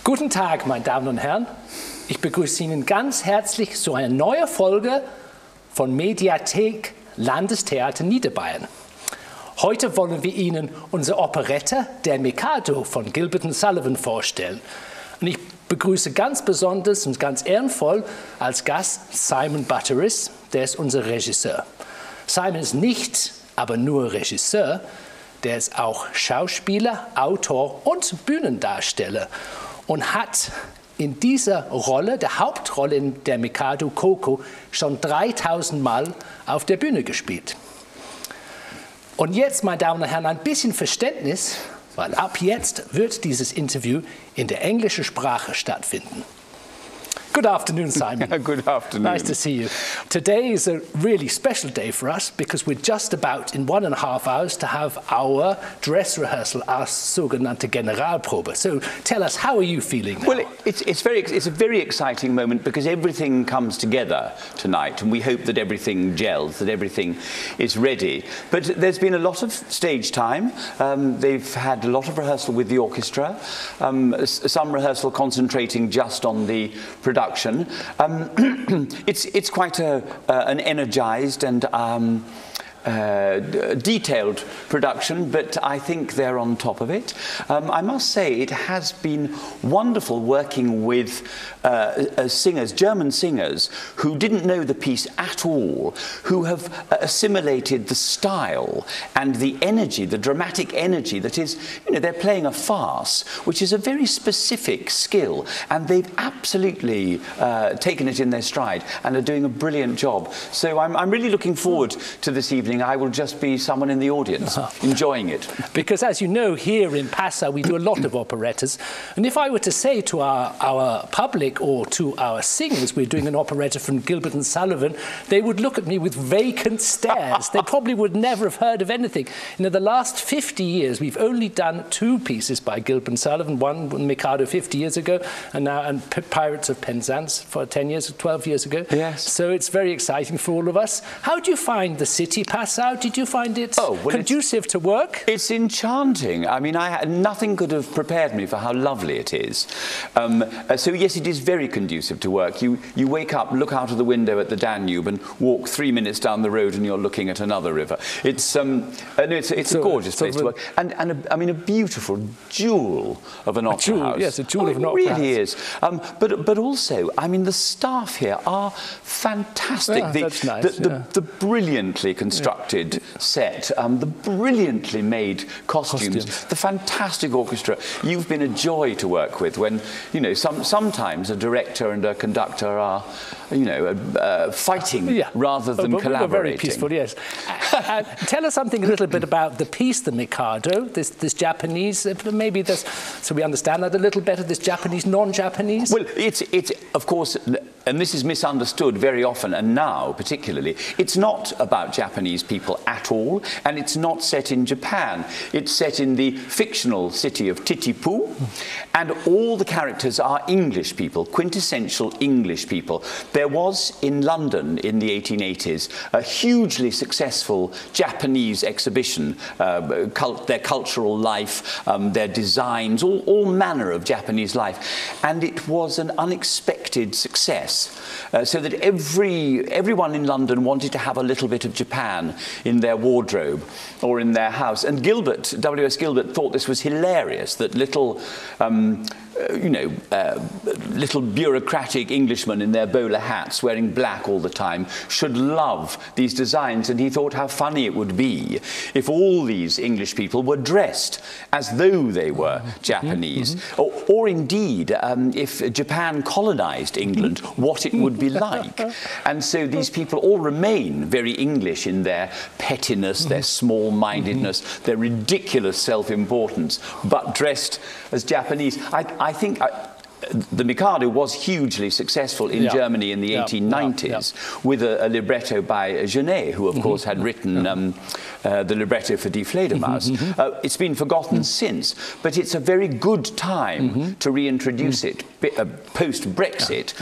Guten Tag, meine Damen und Herren. Ich begrüße Ihnen ganz herzlich zu einer neuen Folge von Mediathek Landestheater Niederbayern. Heute wollen wir Ihnen unsere Operette Der MIKADO von Gilbert und Sullivan vorstellen. Und ich begrüße ganz besonders und ganz ehrenvoll als Gast Simon Butteriss, der ist unser Regisseur. Simon ist nicht aber nur Regisseur, der ist auch Schauspieler, Autor und Bühnendarsteller und hat in dieser Rolle, der Hauptrolle in der MIKADO Coco, schon 3000 Mal auf der Bühne gespielt. Und jetzt, meine Damen und Herren, ein bisschen Verständnis, weil ab jetzt wird dieses Interview in der englischen Sprache stattfinden. Good afternoon, Simon. Good afternoon. Nice to see you. Today is a really special day for us because we're just about in 1.5 hours to have our dress rehearsal, our sogenannte Generalprobe. So tell us, how are you feeling now? Well, it's a very exciting moment because everything comes together tonight and we hope that everything gels, that everything is ready. But there's been a lot of stage time. They've had a lot of rehearsal with the orchestra, some rehearsal concentrating just on the production. It's quite an energised and detailed production, but I think they're on top of it. I must say it has been wonderful working with singers, German singers, who didn't know the piece at all, who have assimilated the style and the energy, the dramatic energy that is, you know, they're playing a farce, which is a very specific skill, and they've absolutely taken it in their stride and are doing a brilliant job. So I'm really looking forward to this evening. I will just be someone in the audience, enjoying it. Because as you know, here in Passau we do a lot of operettas, and if I were to say to our public or to our singers we're doing an operetta from Gilbert and Sullivan, they would look at me with vacant stares. They probably would never have heard of anything. You know, the last 50 years we've only done 2 pieces by Gilbert and Sullivan, one MIKADO 50 years ago and now Pirates of Penzance for 10 years, 12 years ago. Yes. So it's very exciting for all of us. How do you find the city, Passau? Did you find it conducive to work? It's enchanting. I mean, nothing could have prepared me for how lovely it is. So yes, it is very conducive to work. You wake up, look out of the window at the Danube and walk 3 minutes down the road and you're looking at another river. It's a gorgeous place to work. And I mean, a beautiful jewel of an opera house. Yes, a jewel of an opera house. It really is. But also, I mean, the staff here are fantastic. Yeah, that's nice. The brilliantly constructed set, the brilliantly made costumes, the fantastic orchestra. You've been a joy to work with when, you know, sometimes a director and a conductor are, you know, fighting rather than collaborating. Very peaceful, yes. Tell us something a little bit about the piece, the MIKADO, this Japanese, maybe this, so we understand that a little better, this Japanese, non-Japanese? Well, it's of course, and this is misunderstood very often, and now particularly, it's not about Japanese people at all, and it's not set in Japan. It's set in the fictional city of Titipu, and all the characters are English people, quintessential English people. There was in London in the 1880s a hugely successful Japanese exhibition, their cultural life, their designs, all manner of Japanese life, and it was an unexpected success. So that everyone in London wanted to have a little bit of Japan in their wardrobe or in their house. And Gilbert, W.S. Gilbert, thought this was hilarious, that little little bureaucratic Englishmen in their bowler hats wearing black all the time should love these designs, and he thought how funny it would be if all these English people were dressed as though they were Japanese, or indeed if Japan colonized England, what it would be like. And so these people all remain very English in their pettiness, their small-mindedness, their ridiculous self-importance, but dressed as Japanese. I think the Mikado was hugely successful in Germany in the 1890s with a libretto by Genet, who of course had written the libretto for Die Fledermaus. It's been forgotten since, but it's a very good time to reintroduce it post-Brexit,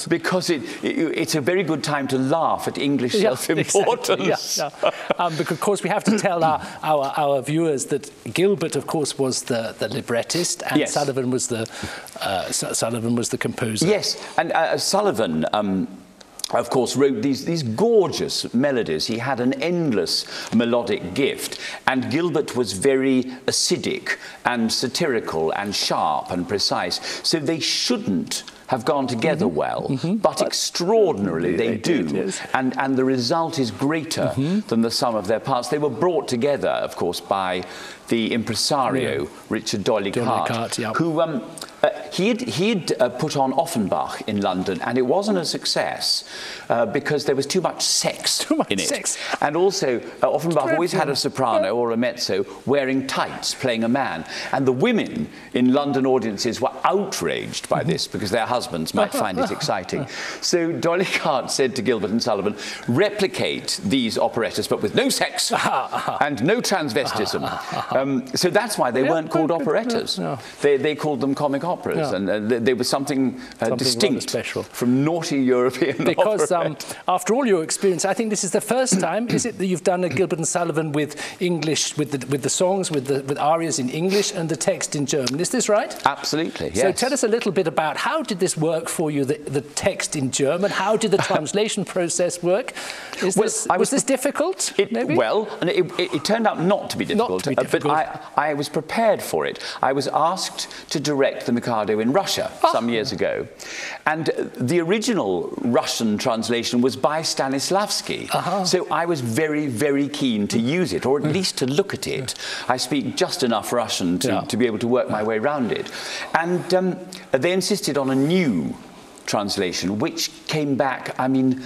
because it's a very good time to laugh at English self-importance. Because of course we have to tell our viewers that Gilbert, of course, was the librettist, and Sullivan was the composer. Yes, and Sullivan of course, wrote these gorgeous melodies. He had an endless melodic gift, and Gilbert was very acidic and satirical and sharp and precise. So they shouldn't have gone together well, but extraordinarily they do. And the result is greater than the sum of their parts. They were brought together, of course, by the impresario, Richard Doyley-Cart, who he'd put on Offenbach in London, and it wasn't a success because there was too much sex in it. And also, Offenbach always had a soprano or a mezzo wearing tights, playing a man. And the women in London audiences were outraged by this because their husbands might find it exciting. So Doyley-Cart said to Gilbert and Sullivan, replicate these operettas, but with no sex and no transvestism. So that's why they weren't called operettas. They called them comic operas, and they were something distinct from naughty European because after all your experience, I think this is the first time, is it, that you've done a Gilbert and Sullivan with English, with the songs, with arias in English and the text in German. Is this right? Absolutely, yes. So tell us a little bit about how did this work for you, the text in German? How did the translation process work? Was this difficult? It turned out not to be difficult, but I was prepared for it. I was asked to direct the Mikado in Russia some years ago, and the original Russian translation was by Stanislavski. So I was very, very keen to use it, or at least to look at it. I speak just enough Russian to be able to work my way around it. And they insisted on a new translation, which came back, I mean,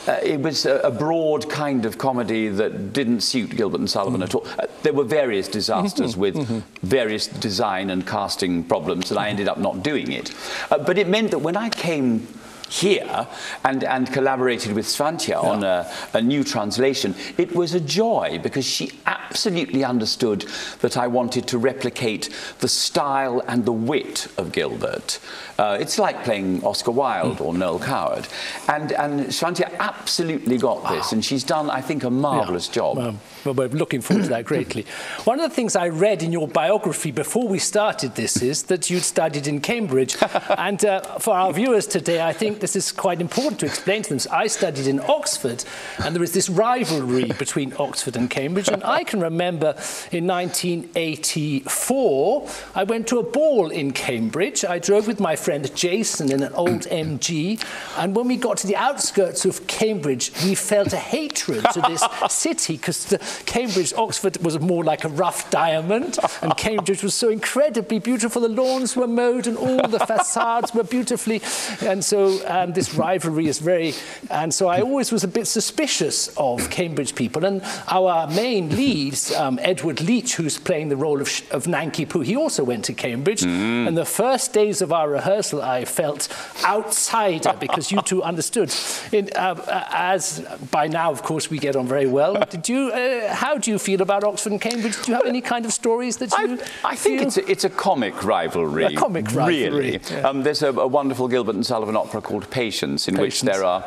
it was a broad kind of comedy that didn't suit Gilbert and Sullivan at all. There were various disasters with various design and casting problems, and I ended up not doing it. But it meant that when I came here and collaborated with Svantje on a new translation, it was a joy because she absolutely understood that I wanted to replicate the style and the wit of Gilbert. It's like playing Oscar Wilde or Noel Coward. And Svantje absolutely got this, and she's done, I think, a marvellous job. Well, we're looking forward to that greatly. One of the things I read in your biography before we started this is that you'd studied in Cambridge. And for our viewers today, I think this is quite important to explain to them. So I studied in Oxford, and there is this rivalry between Oxford and Cambridge. And I can remember in 1984, I went to a ball in Cambridge. I drove with my friend Jason in an old MG. And when we got to the outskirts of Cambridge, we felt a hatred to this city because Cambridge, Oxford was more like a rough diamond, and Cambridge was so incredibly beautiful. The lawns were mowed and all the facades were beautifully, and so this rivalry is very, and so I always was a bit suspicious of Cambridge people. And our main leads, Edward Leach, who's playing the role of Nanki Poo, he also went to Cambridge, and the first days of our rehearsal I felt outsider because you two understood. As by now, of course, we get on very well. Did you? How do you feel about Oxford and Cambridge? Do you have any kind of stories that you I think it's a comic rivalry. A comic rivalry. Really. Yeah. There's a wonderful Gilbert and Sullivan opera called Patience, in which there are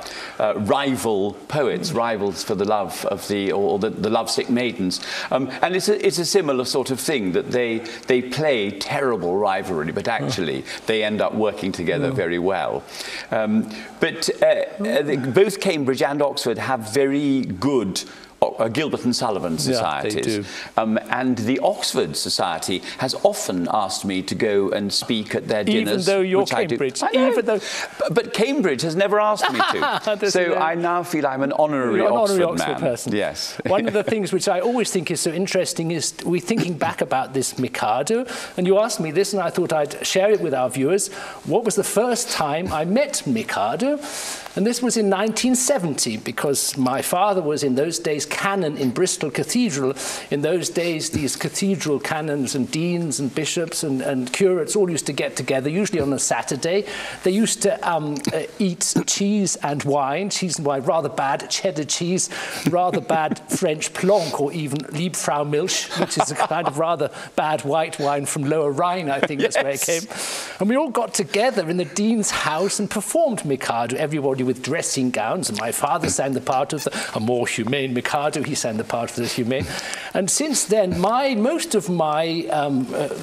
rival poets, rivals for the love of the lovesick maidens. And it's a similar sort of thing, that they play terrible rivalry, but actually they end up working together very well. But both Cambridge and Oxford have very good Gilbert and Sullivan societies. Yeah, they do. And the Oxford Society has often asked me to go and speak at their dinners. Even though you're Cambridge. But Cambridge has never asked me to. So I now feel I'm an honorary Oxford person. Yes. One of the things which I always think is so interesting is we're thinking back about this Mikado, and you asked me this, and I thought I'd share it with our viewers. What was the first time I met Mikado? And this was in 1970, because my father was in those days canon in Bristol Cathedral. In those days, these cathedral canons and deans and bishops and curates all used to get together, usually on a Saturday. They used to eat cheese and wine, rather bad cheddar cheese, rather bad French Blanc, or even Liebfraumilch, which is a kind of rather bad white wine from Lower Rhine, I think that's where it came. And we all got together in the dean's house and performed Mikado, everybody with dressing gowns, and my father sang the part of a more humane Mikado, he sang the part of the humane. And since then, most of my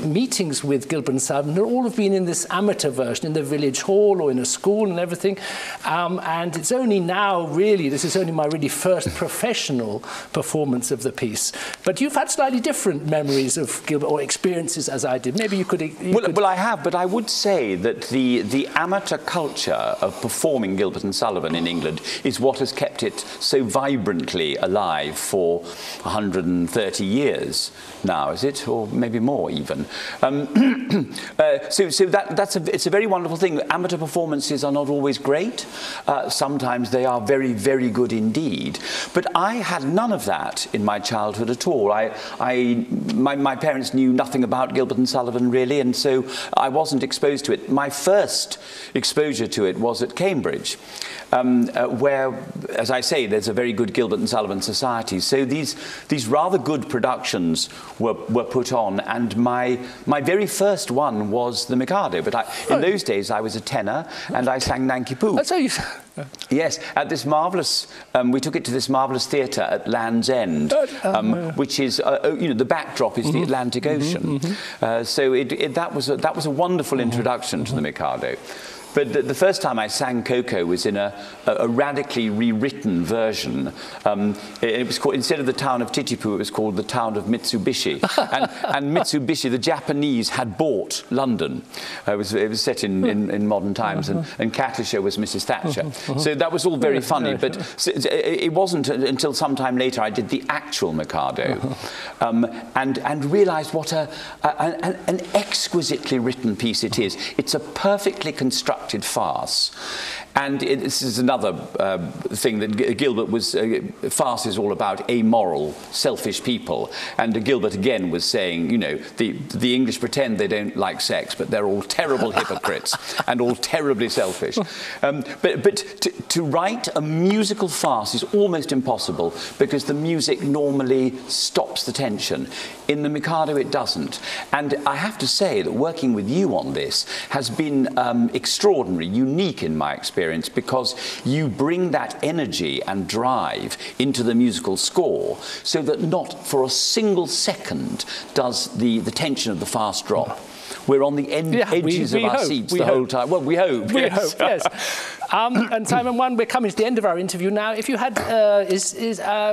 meetings with Gilbert and Sullivan all have been in this amateur version, in the village hall or in a school and everything. And it's only now, really, this is only my really first professional performance of the piece. But you've had slightly different memories of Gilbert, or experiences as I did. Maybe you could... Well, I have, but I would say that the amateur culture of performing Gilbert and Sullivan in England is what has kept it so vibrantly alive for 130 years now, is it? Or maybe more even. So it's a very wonderful thing. Amateur performances are not always great. Sometimes they are very, very good indeed. But I had none of that in my childhood at all. My parents knew nothing about Gilbert and Sullivan really, and so I wasn't exposed to it. My first exposure to it was at Cambridge, where, as I say, there's a very good Gilbert and Sullivan society. So these rather good productions were put on, and my very first one was the Mikado. But in those days I was a tenor and I sang Nanki Poo. That's how you... Yes, at this marvellous, we took it to this marvellous theatre at Land's End, which is, the backdrop is the Atlantic Ocean. So that was a wonderful introduction to the Mikado. But the first time I sang Coco was in a radically rewritten version. It was called, instead of the town of Titipu, it was called the town of Mitsubishi. and Mitsubishi, the Japanese, had bought London. It was set in modern times, and Katusha was Mrs. Thatcher. So that was all very funny, but it wasn't until some time later I did the actual Mikado, and realised what an exquisitely written piece it is. It's a perfectly constructed farce. And this is another thing that Gilbert was... farce is all about amoral, selfish people. And Gilbert again was saying, the English pretend they don't like sex, but they're all terrible hypocrites and all terribly selfish. But to write a musical farce is almost impossible, because the music normally stops the tension. In the Mikado it doesn't. And I have to say that working with you on this has been extraordinary, unique in my experience, because you bring that energy and drive into the musical score, so that not for a single second does the tension of the farce drop. We're on the edges of our seats the whole time. Well, we hope. We hope, yes. And Simon, we're coming to the end of our interview now. If you had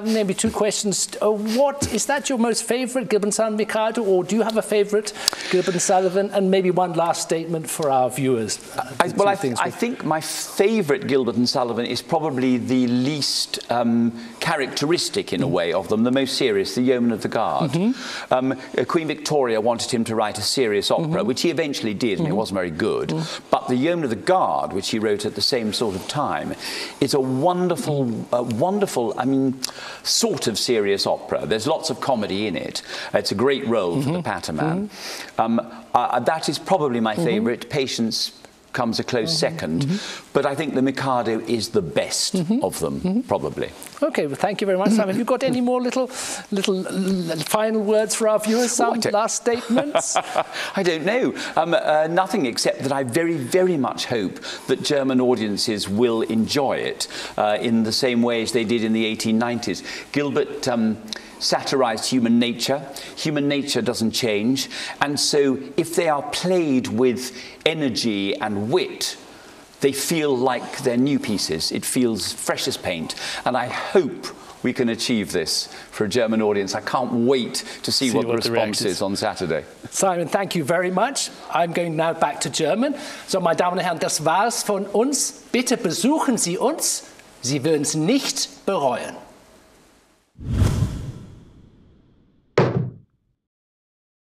maybe two questions, is that your most favourite Gilbert and Sullivan Mikado, or do you have a favourite Gilbert and Sullivan? And maybe one last statement for our viewers. I think my favourite Gilbert and Sullivan is probably the least characteristic, in a way, of them, the most serious, the Yeoman of the Guard. Queen Victoria wanted him to write a serious opera, which he eventually did, and it wasn't very good. But the Yeoman of the Guard, which he wrote at the same sort of time, is a wonderful, sort of serious opera. There's lots of comedy in it. It's a great role for the Paterman. That is probably my favourite. Patience comes a close second, but I think the Mikado is the best of them, probably. Okay, well, thank you very much, Simon. Have you got any more little final words for our viewers? Some last statements? I don't know. Nothing except that I very, very much hope that German audiences will enjoy it in the same way as they did in the 1890s. Gilbert satirized human nature. Human nature doesn't change, and so if they are played with energy and wit, they feel like they're new pieces. It feels fresh as paint, and I hope we can achieve this for a German audience. I can't wait to see what the response is on Saturday. Simon, thank you very much. I'm going now back to German. So, meine Damen und Herren, das war's von uns. Bitte besuchen Sie uns. Sie würden es nicht bereuen.